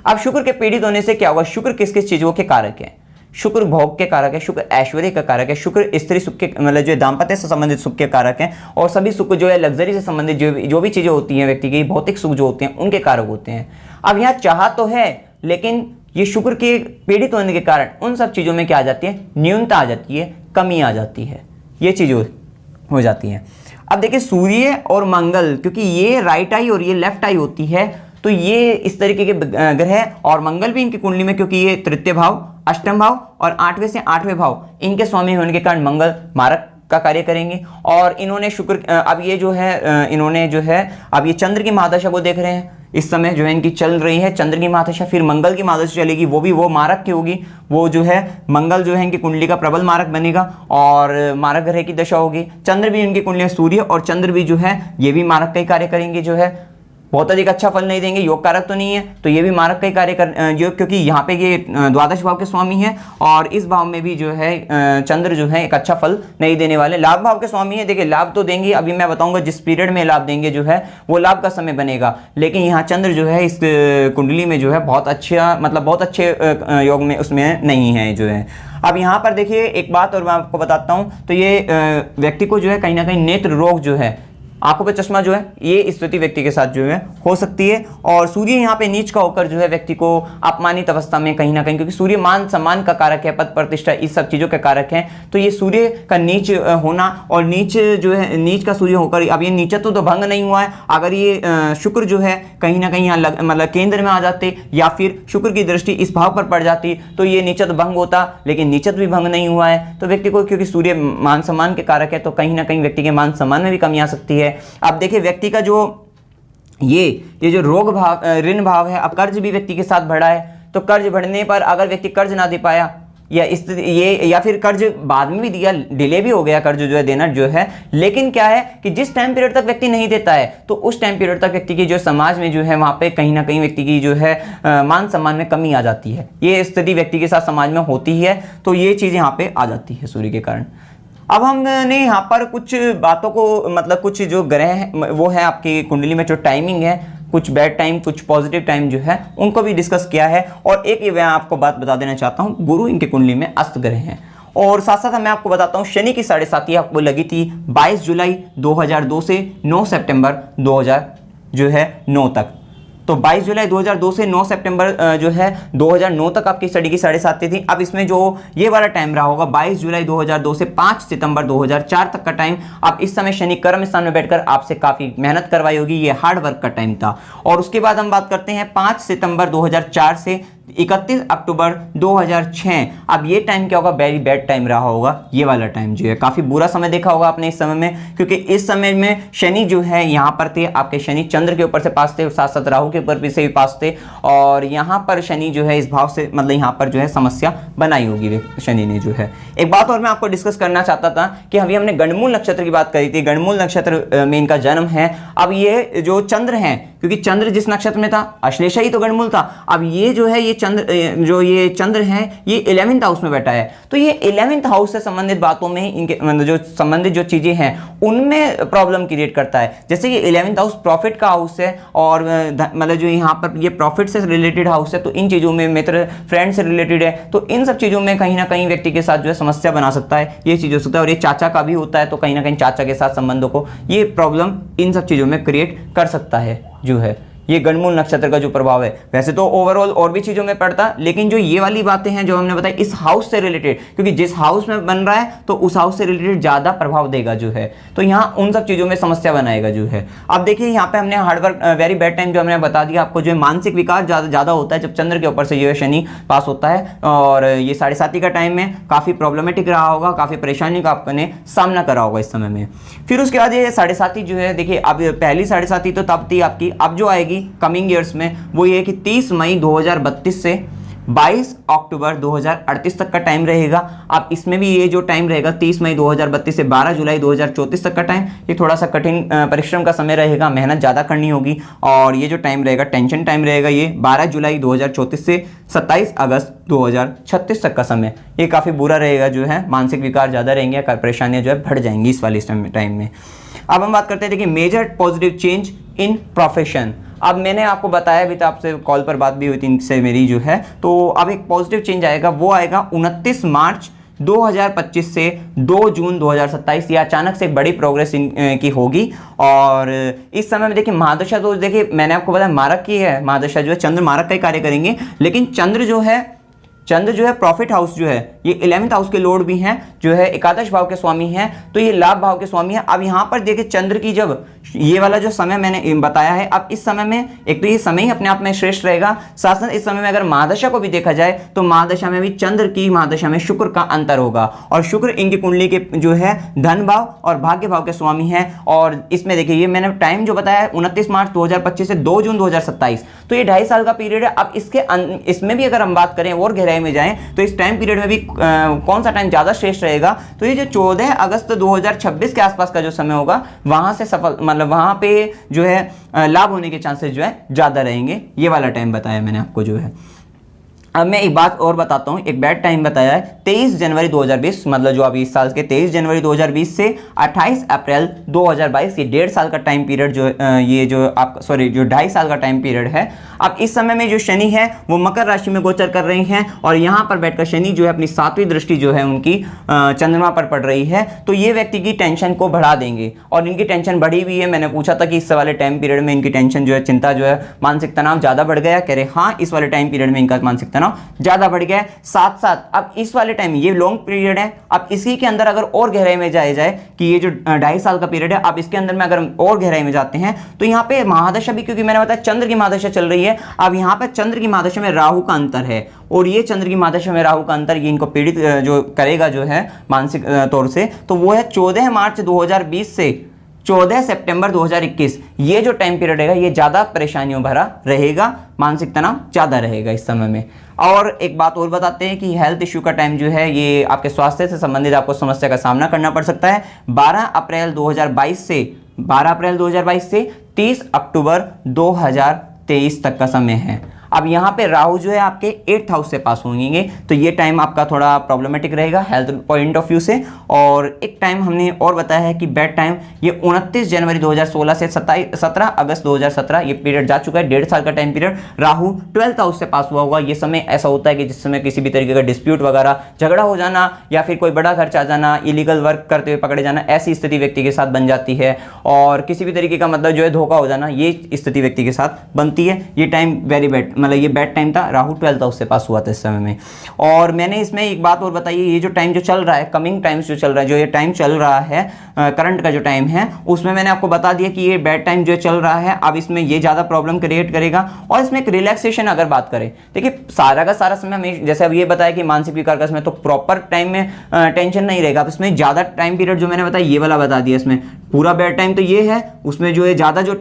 अब शुक्र के पीड़ित होने से क्या होगा, शुक्र किस किस चीज़ों के कारक है? शुक्र भोग के कारक है, शुक्र ऐश्वर्य का कारक है, शुक्र स्त्री सुख के मतलब जो दाम्पत्य से संबंधित सुख के कारक हैं, और सभी सुख जो है लग्जरी से संबंधित जो भी चीज़ें होती हैं व्यक्ति की भौतिक सुख जो होते हैं उनके कारक होते हैं। अब यहाँ चाह तो है, लेकिन ये शुक्र के पीड़ित होने के कारण उन सब चीज़ों में क्या आ जाती है, न्यूनता आ जाती है, कमी आ जाती है, ये चीज़ें हो जाती हैं। अब देखिए सूर्य और मंगल, क्योंकि ये राइट आई और ये लेफ्ट आई होती है, तो ये इस तरीके के ग्रह, और मंगल भी इनकी कुंडली में, क्योंकि ये तृतीय भाव, अष्टम भाव और 8वें से 8वें भाव इनके स्वामी होने के कारण मंगल मारक का कार्य करेंगे। और इन्होंने शुक्र, अब ये जो है इन्होंने जो है अब ये चंद्र की महादशा को देख रहे हैं, इस समय जो है इनकी चल रही है चंद्र की महादशा, फिर मंगल की महादशा चलेगी, वो भी वो मारक की होगी, वो जो है मंगल जो है इनकी कुंडली का प्रबल मारक बनेगा और मारक ग्रह की दशा होगी। चंद्र भी इनकी कुंडली में, सूर्य और चंद्र भी जो है ये भी मारक का ही कार्य करेंगे, जो है बहुत अधिक अच्छा फल नहीं देंगे, योग कारक तो नहीं है, तो ये भी मारक का ही कार्य कर जो, क्योंकि यहाँ पे ये द्वादश भाव के स्वामी है और इस भाव में भी जो है चंद्र जो है एक अच्छा फल नहीं देने वाले। लाभ भाव के स्वामी है, देखिए लाभ तो देंगे, अभी मैं बताऊंगा जिस पीरियड में लाभ देंगे जो है वो लाभ का समय बनेगा, लेकिन यहाँ चंद्र जो है इस कुंडली में जो है बहुत अच्छा, मतलब बहुत अच्छे योग में उसमें नहीं है जो है। अब यहाँ पर देखिए एक बात और मैं आपको बताता हूँ, तो ये व्यक्ति को जो है कहीं ना कहीं नेत्र रोग जो है, आंखों पे चश्मा जो है, ये स्थिति व्यक्ति के साथ जो है हो सकती है। और सूर्य यहाँ पे नीच का होकर जो है व्यक्ति को अपमानित अवस्था में कहीं ना कहीं, क्योंकि सूर्य मान सम्मान का कारक है, पद प्रतिष्ठा इस सब चीज़ों के कारक हैं, तो ये सूर्य का नीच होना, और नीच जो है नीच का सूर्य होकर, अब ये नीचत्व तो भंग नहीं हुआ है, अगर ये शुक्र जो है कहीं ना कहीं यहाँ मतलब केंद्र में आ जाते या फिर शुक्र की दृष्टि इस भाव पर पड़ जाती तो ये नीचत्व भंग होता, लेकिन नीचत्व भी भंग नहीं हुआ है, तो व्यक्ति को, क्योंकि सूर्य मान सम्मान के कारक है, तो कहीं ना कहीं व्यक्ति के मान सम्मान में भी कमी आ सकती है। अब देखिए व्यक्ति का जो ये जो रोग भाव, ऋण भाव है, अब कर्ज भी व्यक्ति के साथ बढ़ा है, तो कर्ज बढ़ने पर अगर व्यक्ति कर्ज ना दे पाया या या फिर कर्ज बाद में भी दिया, डिले भी हो गया कर्ज जो है देना जो है, लेकिन क्या है कि जिस टाइम पीरियड तक व्यक्ति नहीं देता है तो उस टाइम पीरियड तक व्यक्ति की जो समाज में जो है वहाँ पे कहीं ना कहीं व्यक्ति की जो है मान सम्मान में कमी आ जाती है। ये स्थिति व्यक्ति के साथ समाज में होती है, तो ये चीज़ यहाँ पे आ जाती है सूर्य के कारण। अब हमने यहाँ पर कुछ बातों को, मतलब कुछ जो ग्रह है वो है आपकी कुंडली में जो टाइमिंग है, कुछ बैड टाइम कुछ पॉजिटिव टाइम जो है उनको भी डिस्कस किया है। और एक ये मैं आपको बात बता देना चाहता हूँ, गुरु इनके कुंडली में अस्त ग्रह हैं, और साथ साथ मैं आपको बताता हूँ शनि की 7.5 आपको लगी थी 22 जुलाई 2002 से 9 सितंबर 2009 तक। तो 22 जुलाई 2002 से 9 सितंबर जो है 2009 तक आपकी स्टडी की 7.5 थी। अब इसमें जो ये वाला टाइम रहा होगा 22 जुलाई 2002 से 5 सितंबर 2004 तक का टाइम, अब इस समय शनि कर्म स्थान में बैठकर आपसे काफ़ी मेहनत करवाई होगी, ये हार्ड वर्क का टाइम था। और उसके बाद हम बात करते हैं 5 सितंबर 2004 से 31 अक्टूबर 2006। अब ये टाइम क्या होगा, वेरी बैड टाइम रहा होगा, ये वाला टाइम जो है काफ़ी बुरा समय देखा होगा आपने इस समय में, क्योंकि इस समय में शनि जो है यहाँ पर थे आपके, शनि चंद्र के ऊपर से पास थे, साथ साथ राहु के ऊपर भी से भी पास थे, और यहाँ पर शनि जो है इस भाव से, मतलब यहाँ पर जो है समस्या बनाई होगी शनि ने जो है। एक बात और मैं आपको डिस्कस करना चाहता था कि अभी हमने गणमूल नक्षत्र की बात करी थी, गणमूल नक्षत्र में इनका जन्म है। अब ये जो चंद्र हैं, क्योंकि चंद्र जिस नक्षत्र में था अश्लेषा ही तो गणमूल था, अब ये जो है ये चंद्र हैं ये 11th हाउस में बैठा है, तो ये 11th हाउस से संबंधित बातों में इनके मतलब जो संबंधित जो चीजें हैं उनमें प्रॉब्लम क्रिएट करता है। जैसे कि 11th हाउस प्रॉफिट का हाउस है, और मतलब जो यहाँ पर ये प्रॉफिट से रिलेटेड हाउस है, तो इन चीज़ों में मित्र फ्रेंड से रिलेटेड है, तो इन सब चीज़ों में कहीं ना कहीं व्यक्ति के साथ जो है समस्या बना सकता है, ये चीज़ हो सकता है। और ये चाचा का भी होता है, तो कहीं ना कहीं चाचा के साथ संबंधों को ये प्रॉब्लम इन सब चीज़ों में क्रिएट कर सकता है जो है। ये गणमूल नक्षत्र का जो प्रभाव है। वैसे तो ओवरऑल और भी चीजों में पड़ता, लेकिन जो ये वाली बातें हैं जो हमने बताई इस हाउस से रिलेटेड, क्योंकि जिस हाउस में बन रहा है तो उस हाउस से रिलेटेड ज्यादा प्रभाव देगा जो है, तो यहाँ उन सब चीजों में समस्या बनाएगा जो है। अब देखिए यहाँ पे हमने hard work very bad time जो हमने बता दिया आपको, जो है मानसिक विकार ज्यादा होता है जब चंद्र के ऊपर से जो है शनि पास होता है, और ये 7:30 का टाइम में काफी प्रॉब्लमेटिक रहा होगा, काफी परेशानी का आपने सामना करा होगा इस समय में। फिर उसके बाद ये 7:30 जो है, देखिए अब पहली 7:30 तो तब थी आपकी, अब जो आएगी कमिंग ईयर्स में वो ये कि 30 मई 2032 से 22 अक्टूबर 2038 तक का टाइम रहेगा। अब इसमें भी ये जो टाइम रहेगा 30 मई 2032 से 12 जुलाई 2034 तक का टाइम, ये थोड़ा सा कठिन परिश्रम का समय रहेगा, मेहनत ज़्यादा करनी होगी। और ये जो टाइम रहेगा टेंशन टाइम रहेगा, ये 12 जुलाई 2034 से 27 अगस्त 2036 तक का समय, ये काफ़ी बुरा रहेगा जो है, मानसिक विकार ज़्यादा रहेंगे, परेशानियाँ जो है बढ़ जाएंगी इस वाले टाइम में। अब हम बात करते हैं, देखिए major positive change in profession. अब मैंने आपको बताया भी था, आपसे कॉल पर बात भी हुई थी इनसे मेरी जो है, तो अब एक पॉजिटिव चेंज आएगा, वो आएगा 29 मार्च 2025 से 2 जून 2027। ये अचानक से एक बड़ी प्रोग्रेस की होगी। और इस समय में देखिए महादशा, तो देखिए मैंने आपको बताया मारक की है, महादशा जो है चंद्र मारक का ही कार्य करेंगे, लेकिन चंद्र जो है प्रॉफिट हाउस जो है, ये 11th हाउस के लॉर्ड भी हैं, जो है एकादश भाव के स्वामी हैं, तो ये लाभ भाव के स्वामी हैं। अब यहाँ पर देखिए चंद्र की जब ये वाला जो समय मैंने बताया है, अब इस समय में एक तो ये समय ही अपने आप में श्रेष्ठ रहेगा, साथ साथ इस समय में अगर महादशा को भी देखा जाए तो महादशा में भी चंद्र की महादशा में शुक्र का अंतर होगा, और शुक्र इनकी कुंडली के जो है धन भाव और भाग्य भाव के स्वामी हैं। और इसमें देखिए ये मैंने टाइम जो बताया है 29 मार्च 2025 से 2 जून 2027, तो ये 2.5 साल का पीरियड है। अब इसमें भी अगर हम बात करें और गहराई में जाएं तो इस टाइम पीरियड में भी कौन सा टाइम ज्यादा श्रेष्ठ रहेगा, तो ये जो 14 अगस्त 2026 के आसपास का जो समय होगा, वहां से सफल मतलब वहां पे जो है लाभ होने के चांसेस जो है ज्यादा रहेंगे। ये वाला टाइम बताया मैंने आपको जो है। अब मैं एक बात और बताता हूँ, एक बैड टाइम बताया है 23 जनवरी 2020, मतलब जो अभी इस साल के 23 जनवरी 2020 से 28 अप्रैल 2022, ये 1.5 साल का टाइम पीरियड जो ये जो आप सॉरी जो 2.5 साल का टाइम पीरियड है। अब इस समय में जो शनि है वो मकर राशि में गोचर कर रहे हैं, और यहाँ पर बैठकर शनि जो है अपनी 7वीं दृष्टि जो है उनकी चंद्रमा पर पड़ रही है, तो ये व्यक्ति की टेंशन को बढ़ा देंगे, और इनकी टेंशन बढ़ी हुई है। मैंने पूछा था कि इस वाले टाइम पीरियड में इनकी टेंशन जो है, चिंता जो है, मानसिक तनाव ज़्यादा बढ़ गया, कह रहे हाँ इस वाले टाइम पीरियड में इनका मानसिक ज्यादा बढ़ गया है। साथ साथ अब इस वाले टाइम, ये लॉन्ग पीरियड है, अब इसी के अंदर अगर और गहराई में जाए कि ये जो 2.5 साल का पीरियड है, अब इसके अंदर में अगर और गहराई में जाते हैं तो यहाँ पे महादशा भी, क्योंकि मैंने बताया चंद्र की महादशा चल रही है, अब यहाँ पे चंद्र की महादशा में राहु का अंतर है, और ये चंद्र की महादशा में राहु का अंतर ये इनको पीड़ित जो करेगा जो है मानसिक तौर से, तो वो है 14 मार्च 2020 से 14 सितंबर 2021। ये जो टाइम पीरियड रहेगा ये ज़्यादा परेशानियों भरा रहेगा, मानसिक तनाव ज़्यादा रहेगा इस समय में। और एक बात और बताते हैं कि हेल्थ इश्यू का टाइम जो है, ये आपके स्वास्थ्य से संबंधित आपको समस्या का सामना करना पड़ सकता है। 12 अप्रैल 2022 से 30 अक्टूबर 2023 तक का समय है। अब यहाँ पे राहु जो है आपके 8th हाउस से पास होंगे, तो ये टाइम आपका थोड़ा प्रॉब्लमेटिक रहेगा हेल्थ पॉइंट ऑफ व्यू से। और एक टाइम हमने और बताया है कि बैड टाइम, ये 29 जनवरी 2016 से 17 अगस्त 2017, ये पीरियड जा चुका है, 1.5 साल का time period. Rahu 12th house से पास हुआ होगा। ये समय ऐसा होता है कि जिस समय किसी भी तरीके का डिस्प्यूट वगैरह, झगड़ा हो जाना, या फिर कोई बड़ा खर्च आ जाना, इलीगल वर्क करते हुए पकड़े जाना, ऐसी स्थिति व्यक्ति के साथ बन जाती है, और किसी भी तरीके का मतलब जो है धोखा हो जाना, ये स्थिति व्यक्ति के साथ बनती है। ये टाइम वेरी बैड, मतलब ये बैड टाइम था। राहु 12th हाउस से पास हुआ था इस समय में। और मैंने इसमें एक बात और बताई, ये जो टाइम जो चल रहा है, कमिंग टाइम्स जो चल रहा है, जो ये टाइम चल रहा है करंट का जो टाइम है, उसमें मैंने आपको बता दिया कि ये बैड टाइम जो चल रहा है, अब इसमें ये ज़्यादा प्रॉब्लम क्रिएट करेगा। और इसमें एक रिलैक्सेशन अगर बात करें, देखिए सारा का सारा समय हमें, जैसे अब ये बताया कि मानसिक विकार का समय, तो प्रॉपर टाइम में टेंशन नहीं रहेगा। अब इसमें ज़्यादा टाइम पीरियड जो मैंने बताया, ये वाला बता दिया, इसमें पूरा बैड टाइम तो ये है, उसमें जो है ज़्यादा जो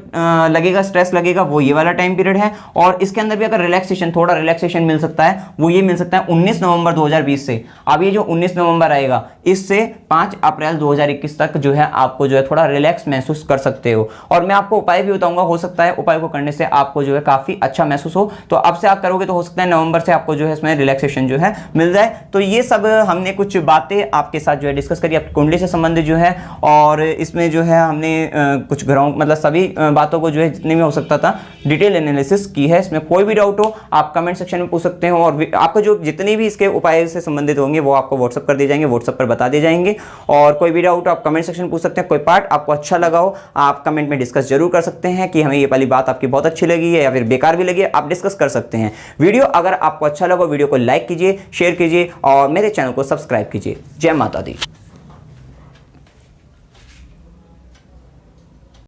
लगेगा, स्ट्रेस लगेगा, वो ये वाला टाइम पीरियड है। और इसके अंदर भी अगर रिलैक्सेशन, थोड़ा रिलैक्सेशन मिल सकता है, वो ये मिल सकता है 19 नवंबर 2020 से। अब ये जो 19 नवंबर आएगा, इससे 5 अप्रैल 2021 तक जो है आपको जो है थोड़ा रिलैक्स महसूस कर सकते हो। और मैं आपको उपाय भी बताऊंगा, हो सकता है उपाय को करने से आपको जो है काफ़ी अच्छा महसूस हो। तो अब से आप करोगे तो हो सकता है नवंबर से आपको जो है इसमें रिलैक्सेशन जो है मिल जाए। तो ये सब हमने कुछ बातें आपके साथ जो है डिस्कस करी, आपकी कुंडली से संबंधित जो है, और इसमें जो जो है हमने कुछ ग्राउंड मतलब सभी बातों को जो है जितने भी हो सकता था डिटेल एनालिसिस की है। इसमें कोई भी डाउट हो आप कमेंट सेक्शन में पूछ सकते हो, और आपको जो जितनी भी इसके उपाय से संबंधित होंगे वो आपको व्हाट्सअप कर दिए जाएंगे, व्हाट्सअप पर बता दिए जाएंगे। और कोई भी डाउट आप कमेंट सेक्शन में पूछ सकते हैं। कोई पार्ट आपको अच्छा लगा हो आप कमेंट में डिस्कस जरूर कर सकते हैं कि हमें ये वाली बात आपकी बहुत अच्छी लगी है या फिर बेकार भी लगी है, आप डिस्कस कर सकते हैं। वीडियो अगर आपको अच्छा लगा वीडियो को लाइक कीजिए, शेयर कीजिए और मेरे चैनल को सब्सक्राइब कीजिए। जय माता दी।